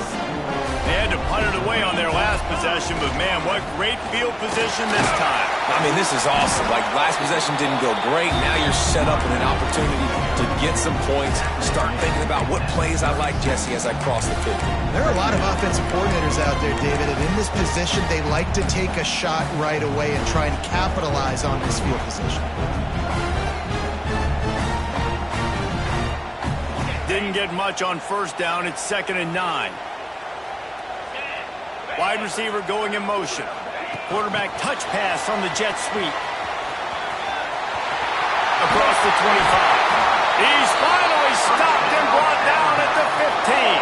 Speaker 1: They had to punt it away on their last possession, but man, what great field position this time.
Speaker 2: I mean, this is awesome. Like, last possession didn't go great. Now you're set up in an opportunity to get some points. Start thinking about what plays I like, Jesse, as I cross the 50.
Speaker 3: There are a lot of offensive coordinators out there, David, and in this position, they like to take a shot right away and try and capitalize on this field position.
Speaker 1: Didn't get much on 1st down. It's 2nd and 9. Wide receiver going in motion. Quarterback touch pass on the jet sweep. Across the 25. He's finally stopped and brought down at the 15.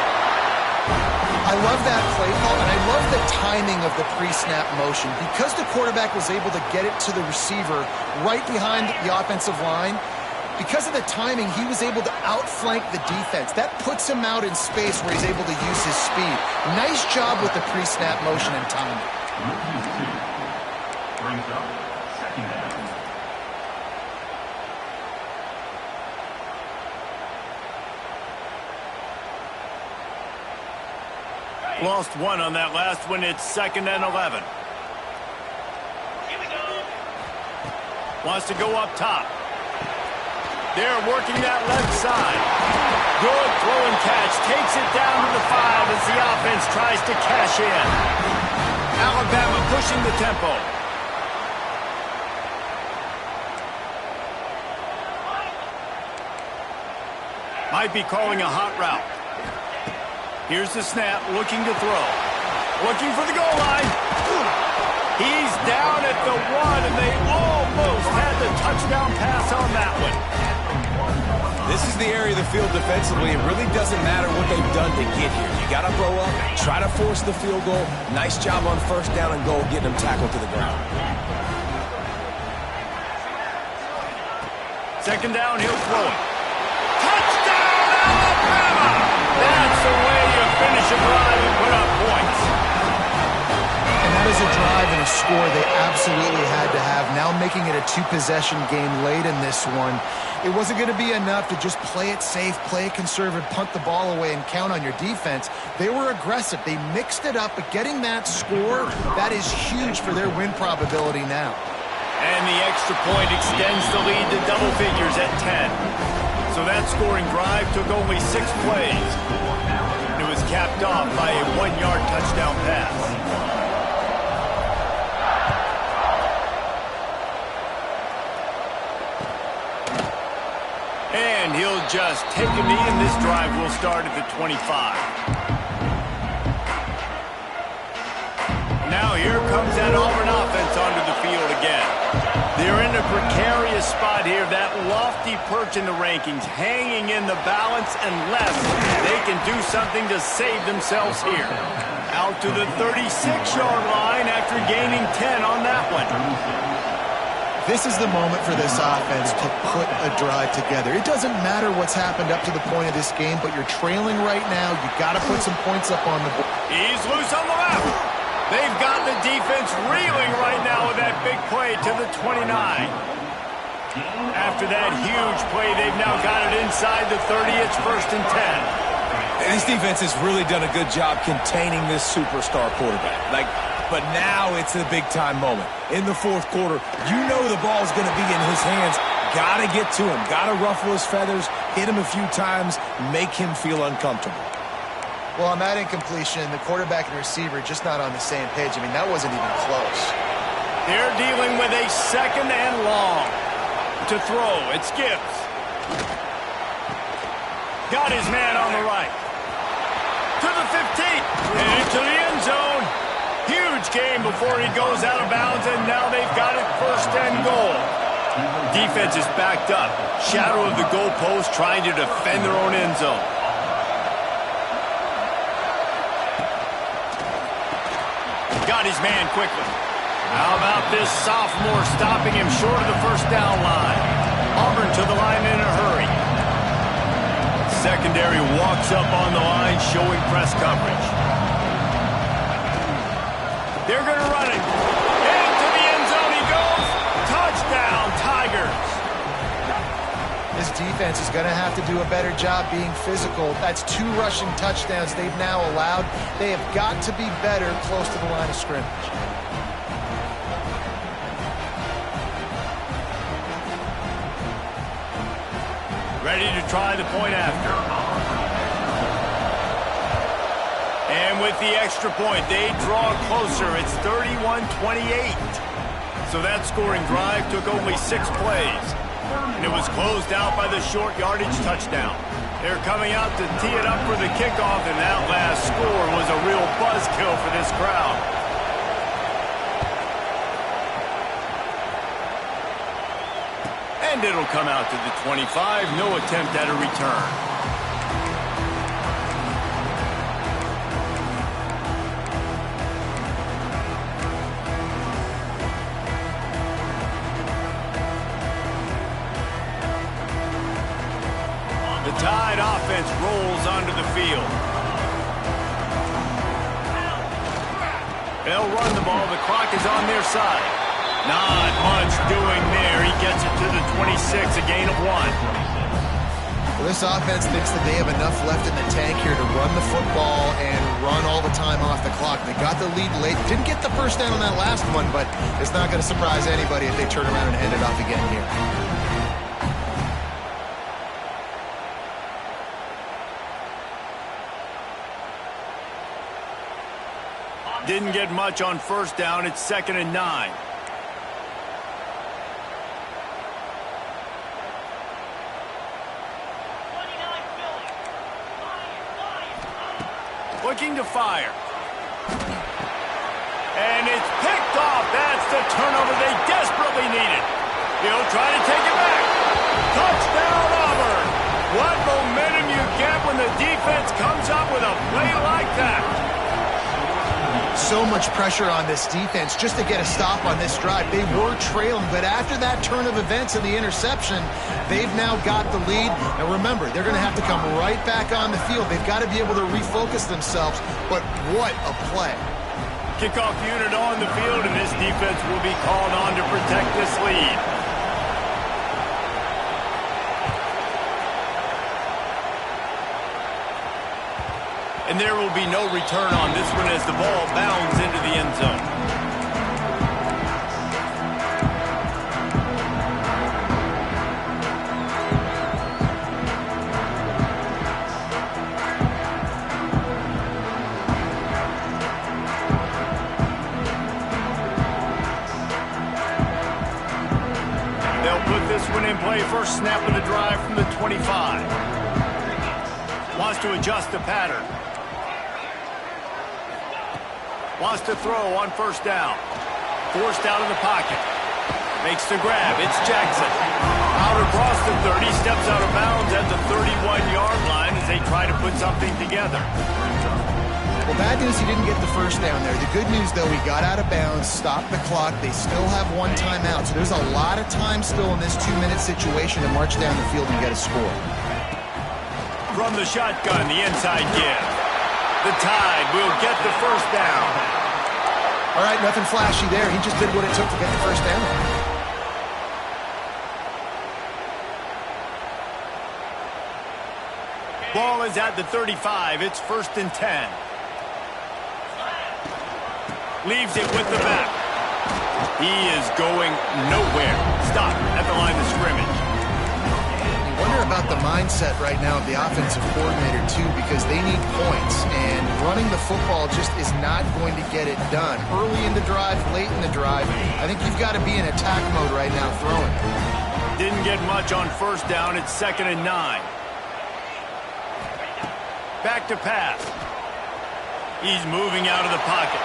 Speaker 3: I love that play call, and I love the timing of the pre-snap motion. Because the quarterback was able to get it to the receiver right behind the offensive line, because of the timing, he was able to outflank the defense. That puts him out in space where he's able to use his speed. Nice job with the pre-snap motion and timing.
Speaker 5: Brings up second down.
Speaker 1: Lost one on that last one. It's 2nd and 11.
Speaker 4: Here we go.
Speaker 1: Wants to go up top. They're working that left side. Good throw and catch. Takes it down to the 5 as the offense tries to cash in. Alabama pushing the tempo. Might be calling a hot route. Here's the snap, looking to throw. Looking for the goal line. He's down at the 1, and they almost had the touchdown pass on that one.
Speaker 2: This is the area of the field defensively. It really doesn't matter what they've done to get here. You got to blow up, try to force the field goal. Nice job on 1st down and goal, getting them tackled to the ground.
Speaker 1: 2nd down, he'll throw it. Touchdown, Alabama! That's the way you finish a drive and put up points.
Speaker 3: And that is a drive and a score they absolutely had to have. Now making it a 2-possession game late in this one. It wasn't going to be enough to just play it safe, play it conservative, punt the ball away, and count on your defense. They were aggressive. They mixed it up, but getting that score, that is huge for their win probability now.
Speaker 1: And the extra point extends the lead to double figures at 10. So that scoring drive took only 6 plays. It was capped off by a 1-yard touchdown pass. And he'll just take a knee, and this drive will start at the 25. Now here comes that Auburn offense onto the field again. They're in a precarious spot here, that lofty perch in the rankings, hanging in the balance unless they can do something to save themselves here. Out to the 36-yard line after gaining 10 on that one.
Speaker 3: This is the moment for this offense to put a drive together. It doesn't matter what's happened up to the point of this game, but you're trailing right now. You got to put some points up on the board.
Speaker 1: He's loose on the left. They've got the defense reeling right now with that big play to the 29. After that huge play, they've now got it inside the 30. It's 1st and 10.
Speaker 2: This defense has really done a good job containing this superstar quarterback. But now it's a big-time moment. In the 4th quarter, you know the ball's going to be in his hands. Got to get to him. Got to ruffle his feathers, hit him a few times, make him feel uncomfortable.
Speaker 3: Well, on that incompletion, the quarterback and receiver just not on the same page. I mean, that wasn't even close.
Speaker 1: They're dealing with a 2nd and long. To throw, it's Gibbs. Got his man on the right. To the 15, and into the end zone. Huge game before he goes out of bounds, and now they've got it 1st and goal. Defense is backed up. Shadow of the goalpost, trying to defend their own end zone. Got his man quickly. How about this sophomore stopping him short of the 1st down line? Auburn to the line in a hurry. Secondary walks up on the line, showing press coverage. They're going to run it. Into the end zone he goes. Touchdown, Tigers.
Speaker 3: This defense is going to have to do a better job being physical. That's 2 rushing touchdowns they've now allowed. They have got to be better close to the line of scrimmage.
Speaker 1: Ready to try the point after. And with the extra point, they draw closer. It's 31-28. So that scoring drive took only 6 plays. And it was closed out by the short yardage touchdown. They're coming out to tee it up for the kickoff, and that last score was a real buzzkill for this crowd. And it'll come out to the 25. No attempt at a return. The Tide offense rolls onto the field. They'll run the ball. The clock is on their side. Not much doing there. He gets it to the 26, a gain of 1.
Speaker 3: Well, this offense thinks that they have enough left in the tank here to run the football and run all the time off the clock. They got the lead late. Didn't get the first down on that last one, but it's not going to surprise anybody if they turn around and hand it off again here.
Speaker 1: Didn't get much on first down. It's 2nd and 9. Looking to fire. And it's picked off. That's the turnover they desperately needed. He'll try to take it back. Touchdown, Auburn. What momentum you get when the defense comes up with a play like that.
Speaker 3: So much pressure on this defense just to get a stop on this drive. They were trailing, but after that turn of events and the interception, they've now got the lead. And remember, they're going to have to come right back on the field. They've got to be able to refocus themselves, but what a play.
Speaker 1: Kickoff unit on the field, and this defense will be called on to protect this lead. And there will be no return on this one as the ball bounds into the end zone. They'll put this one in play. First snap of the drive from the 25. Wants to adjust the pattern. Wants to throw on first down. Forced out of the pocket. Makes the grab. It's Jackson. Out across the 30. Steps out of bounds at the 31-yard line as they try to put something together.
Speaker 3: Well, bad news, he didn't get the first down there. The good news, though, he got out of bounds, stopped the clock. They still have one timeout. So there's a lot of time still in this 2-minute situation to march down the field and get a score.
Speaker 1: From the shotgun, the inside give. The Tide will get the first down.
Speaker 3: All right, nothing flashy there. He just did what it took to get the first down.
Speaker 1: Ball is at the 35. It's 1st and 10. Leaves it with the back. He is going nowhere. Stop at the line of scrimmage.
Speaker 3: You wonder about the mindset right now of the offensive coordinator, too, because they need points, and running the football just is not going to get it done. Early in the drive, late in the drive, I think you've got to be in attack mode right now throwing.
Speaker 1: Didn't get much on first down. It's 2nd and 9. Back to pass. He's moving out of the pocket.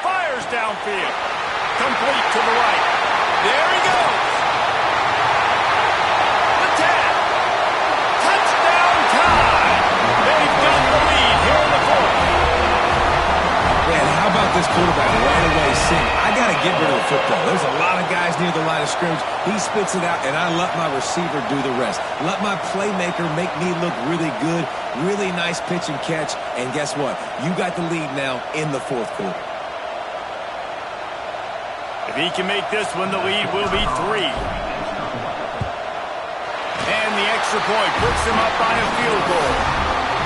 Speaker 1: Fires downfield. Complete to the right. There he goes. The tap. Touchdown Tide. They've got the lead here in the 4th.
Speaker 2: Man, how about this quarterback right away saying, I got to get rid of the football. There's a lot of guys near the line of scrimmage. He spits it out, and I let my receiver do the rest. Let my playmaker make me look really good. Really nice pitch and catch. And guess what? You got the lead now in the 4th quarter.
Speaker 1: If he can make this one, the lead will be 3. And the extra point puts them up by a field goal.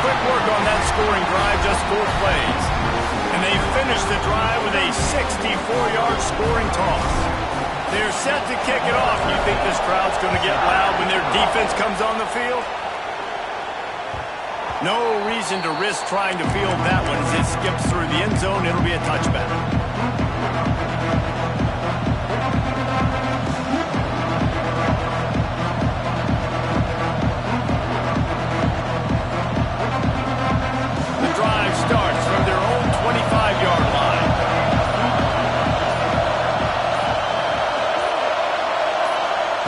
Speaker 1: Quick work on that scoring drive, just 4 plays. And they finish the drive with a 64-yard scoring toss. They're set to kick it off. You think this crowd's going to get loud when their defense comes on the field? No reason to risk trying to field that one as it skips through the end zone. It'll be a touchback. The drive starts from their own 25-yard line.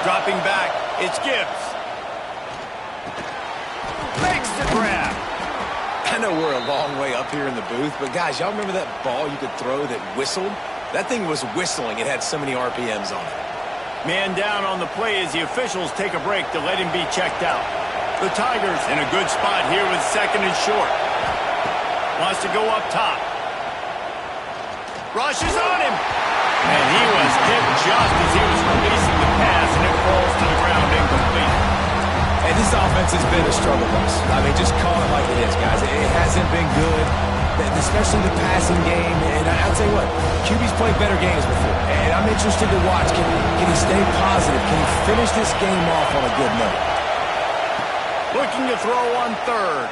Speaker 1: Dropping back, it's Gibbs. Makes the grab.
Speaker 2: I know we're a long way up here in the booth, but guys, y'all remember that ball you could throw that whistled? That thing was whistling. It had so many RPMs on it.
Speaker 1: Man down on the play as the officials take a break to let him be checked out. The Tigers in a good spot here with second and short. Wants to go up top. Rushes on him. And he was hit just as he was releasing the pass, and it falls to the ground incomplete.
Speaker 2: And this offense has been a struggle bus. I mean, just call it like it is, guys. It hasn't been good, especially the passing game. And I'll tell you what, QB's played better games before. And I'm interested to watch. Can he stay positive? Can he finish this game off on a good note?
Speaker 1: Looking to throw on third.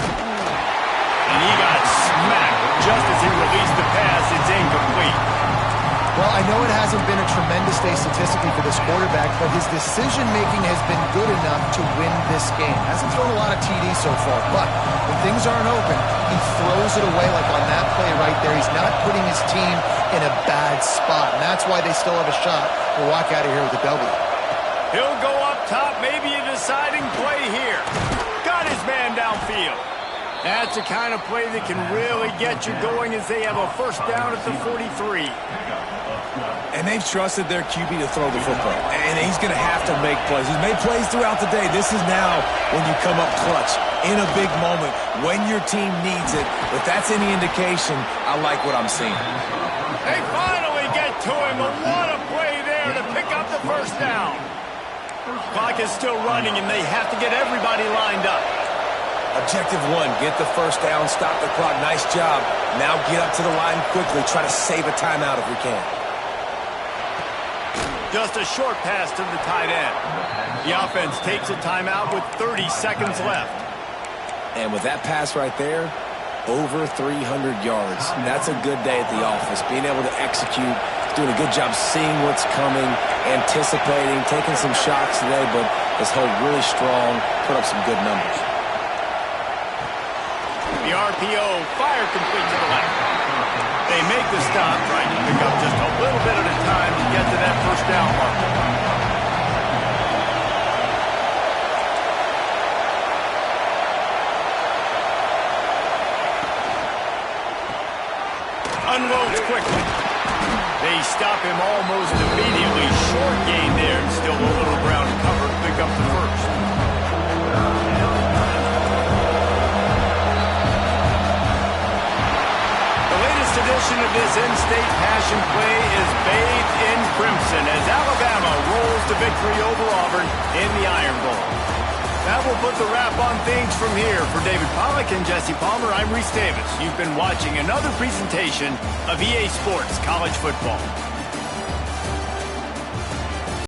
Speaker 1: And he got smacked just as he released the pass. It's incomplete.
Speaker 3: Well, I know it hasn't been a tremendous day statistically for this quarterback, but his decision-making has been good enough to win this game. Hasn't thrown a lot of TDs so far, but when things aren't open, he throws it away like on that play right there. He's not putting his team in a bad spot, and that's why they still have a shot to walk out of here with a W.
Speaker 1: He'll go up top, maybe a deciding play here. Got his man downfield. That's the kind of play that can really get you going as they have a first down at the 43.
Speaker 2: And they've trusted their QB to throw the football. And he's going to have to make plays. He's made plays throughout the day. This is now when you come up clutch in a big moment when your team needs it. If that's any indication, I like what I'm seeing.
Speaker 1: They finally get to him. But what a play there to pick up the first down. Clock is still running, and they have to get everybody lined up.
Speaker 2: Objective one, get the first down, stop the clock. Nice job. Now get up to the line quickly. Try to save a timeout if we can.
Speaker 1: Just a short pass to the tight end. The offense takes a timeout with 30 seconds left.
Speaker 2: And with that pass right there, over 300 yards. That's a good day at the office. Being able to execute, doing a good job seeing what's coming, anticipating, taking some shots today, but has held really strong, put up some good numbers.
Speaker 1: The RPO, fire complete to the left. They make the stop, trying to pick up just a little bit at a time to get to that first down mark. Unloads quickly. They stop him almost immediately. Short gain there, and still a little ground to cover to pick up the first. Edition of this in-state passion play is bathed in crimson as Alabama rolls to victory over Auburn in the Iron Bowl. That will put the wrap on things from here. For David Pollack and Jesse Palmer, I'm Reese Davis. You've been watching another presentation of EA Sports College Football.